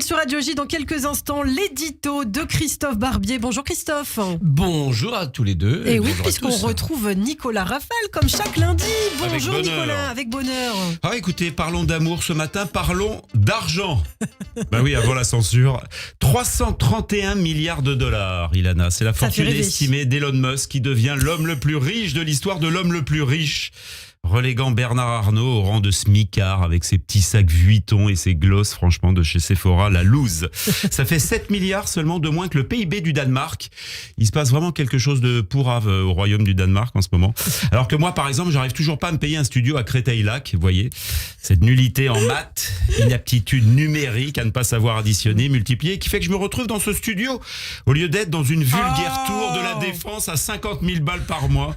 sur Radio J. Dans quelques instants, l'édito de Christophe Barbier. Bonjour Christophe. Bonjour à tous les deux. Et oui, bonjour à puisqu'on tous. retrouve Nicolas Rafal comme chaque lundi. Bonjour Avec bonheur. Nicolas, avec bonheur. Ah écoutez, parlons d'amour ce matin, parlons d'argent. Bah oui, avant la censure. 331 milliards de dollars, Ilana. C'est la Ça fait fortune rêver. estimée d'Elon Musk qui devient l'homme le plus riche de l'histoire de l'homme le plus riche. Reléguant Bernard Arnault au rang de smicard avec ses petits sacs Vuitton et ses glosses franchement de chez Sephora, la loose. Ça fait 7 milliards seulement de moins que le PIB du Danemark. Il se passe vraiment quelque chose de pourrave au royaume du Danemark en ce moment. Alors que moi, par exemple, j'arrive toujours pas à me payer un studio à Créteil-Lac, vous voyez. Cette nullité en maths, inaptitude numérique à ne pas savoir additionner, multiplier, qui fait que je me retrouve dans ce studio au lieu d'être dans une vulgaire tour de la Défense à 50 000 balles par mois.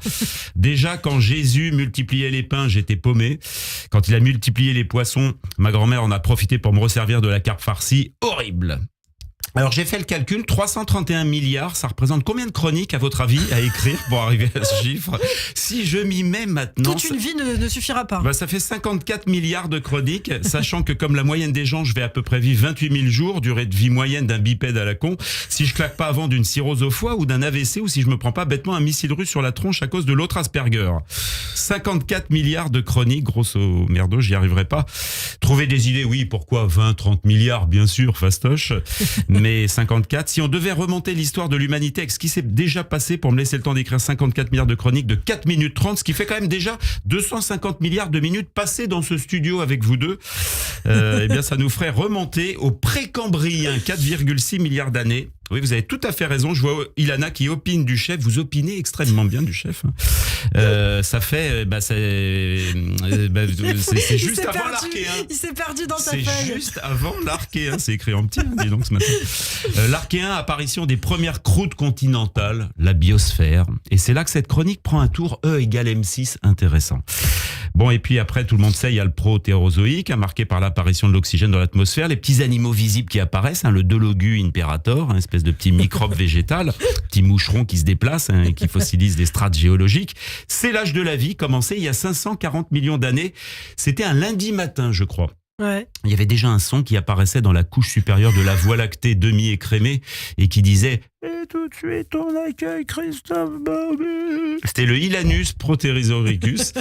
Déjà, quand Jésus multipliait les pains, j'étais paumé. Quand il a multiplié les poissons, ma grand-mère en a profité pour me resservir de la carpe farcie. Horrible. Alors j'ai fait le calcul, 331 milliards, ça représente combien de chroniques à votre avis à écrire pour arriver à ce chiffre? Si je m'y mets maintenant... Toute une vie ne suffira pas. Bah, ça fait 54 milliards de chroniques, sachant que comme la moyenne des gens, je vais à peu près vivre 28 000 jours, durée de vie moyenne d'un bipède à la con, si je claque pas avant d'une cirrhose au foie ou d'un AVC ou si je me prends pas bêtement un missile russe sur la tronche à cause de l'autre Asperger. 54 milliards de chroniques, grosso merdo, j'y arriverai pas. Trouver des idées, oui, pourquoi 20, 30 milliards, bien sûr, fastoche, mais 54. Si on devait remonter l'histoire de l'humanité avec ce qui s'est déjà passé pour me laisser le temps d'écrire 54 milliards de chroniques de 4 minutes 30, ce qui fait quand même déjà 250 milliards de minutes passées dans ce studio avec vous deux, eh bien ça nous ferait remonter au précambrien, 4,6 milliards d'années. Oui, vous avez tout à fait raison. Je vois Ilana qui opine du chef. Vous opinez extrêmement bien du chef. Ça fait, c'est juste avant l'Archéen. Il s'est perdu dans sa C'est feuille. juste avant l'Archéen. C'est écrit en petit, dis donc ce matin. L'Archéen, apparition des premières croûtes continentales, la biosphère. Et c'est là que cette chronique prend un tour E égale M6 intéressant. Bon, et puis après, tout le monde sait, il y a le protérozoïque, marqué par l'apparition de l'oxygène dans l'atmosphère, les petits animaux visibles qui apparaissent, le Dologus imperator, espèce de petit microbe végétal, petit moucheron qui se déplace et qui fossilise des strates géologiques. C'est l'âge de la vie, commencé il y a 540 millions d'années. C'était un lundi matin, je crois. Ouais. Il y avait déjà un son qui apparaissait dans la couche supérieure de la Voie lactée demi-écrémée et qui disait « Et tout de suite, on accueille Christophe Barbier ». C'était le Ilanus proterozoicus.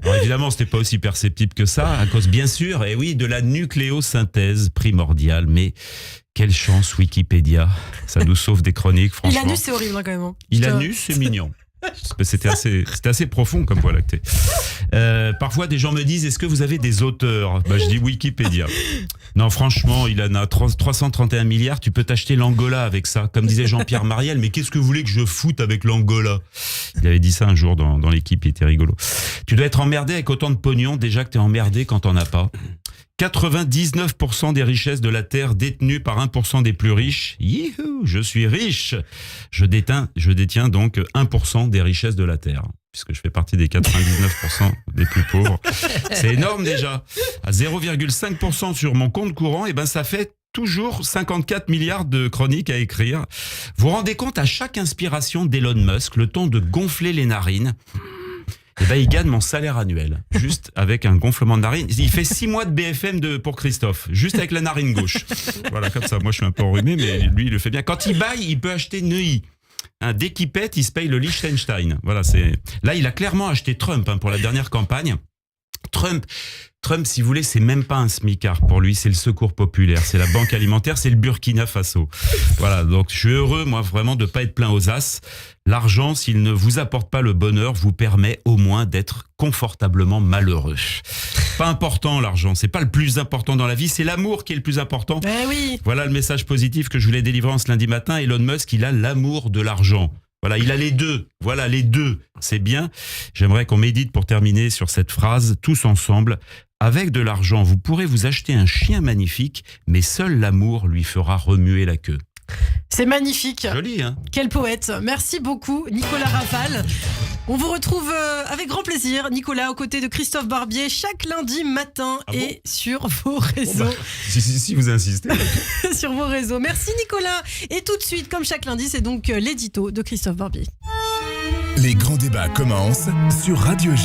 Alors évidemment, c'était pas aussi perceptible que ça, à cause bien sûr, et oui, de la nucléosynthèse primordiale. Mais quelle chance Wikipédia, ça nous sauve des chroniques, franchement. Ilanus, c'est horrible quand même. Hein. Ilanus, c'est mignon. C'était assez profond comme Voie lactée. Parfois, des gens me disent, est-ce que vous avez des auteurs? Je dis Wikipédia. Non, franchement, il en a 331 milliards, tu peux t'acheter l'Angola avec ça. Comme disait Jean-Pierre Mariel, mais qu'est-ce que vous voulez que je foute avec l'Angola? Il avait dit ça un jour dans l'équipe, il était rigolo. Tu dois être emmerdé avec autant de pognon, déjà que t'es emmerdé quand t'en as pas. 99% des richesses de la Terre détenues par 1% des plus riches. Youhou, je suis riche. Je détiens donc 1% des richesses de la Terre, puisque je fais partie des 99% des plus pauvres. C'est énorme déjà. À 0,5% sur mon compte courant, ça fait toujours 54 milliards de chroniques à écrire. Vous vous rendez compte, à chaque inspiration d'Elon Musk, le temps de gonfler les narines, il gagne mon salaire annuel, juste avec un gonflement de narine. Il fait 6 mois de BFM pour Christophe, juste avec la narine gauche. Voilà, comme ça, moi je suis un peu enrhumé, mais lui il le fait bien. Quand il baille, il peut acheter Neuilly. Dès qu'il pète, il se paye le Liechtenstein. Voilà, là, il a clairement acheté Trump pour la dernière campagne. Trump, si vous voulez, c'est même pas un smicard. Pour lui, c'est le Secours populaire, c'est la Banque alimentaire, c'est le Burkina Faso. Voilà, donc je suis heureux, moi, vraiment, de pas être plein aux as. L'argent, s'il ne vous apporte pas le bonheur, vous permet au moins d'être confortablement malheureux. Pas important, l'argent. C'est pas le plus important dans la vie, c'est l'amour qui est le plus important. Oui. Voilà le message positif que je voulais délivrer en ce lundi matin. Elon Musk, il a l'amour de l'argent. Voilà, il a les deux. Voilà, les deux. C'est bien. J'aimerais qu'on médite pour terminer sur cette phrase, tous ensemble. Avec de l'argent, vous pourrez vous acheter un chien magnifique, mais seul l'amour lui fera remuer la queue. C'est magnifique. Joli, hein? Quel poète. Merci beaucoup, Nicolas Rafal. On vous retrouve avec grand plaisir, Nicolas, aux côtés de Christophe Barbier, chaque lundi matin et sur vos réseaux. Si vous insistez. Sur vos réseaux. Merci, Nicolas. Et tout de suite, comme chaque lundi, c'est donc l'édito de Christophe Barbier. Les grands débats commencent sur Radio J.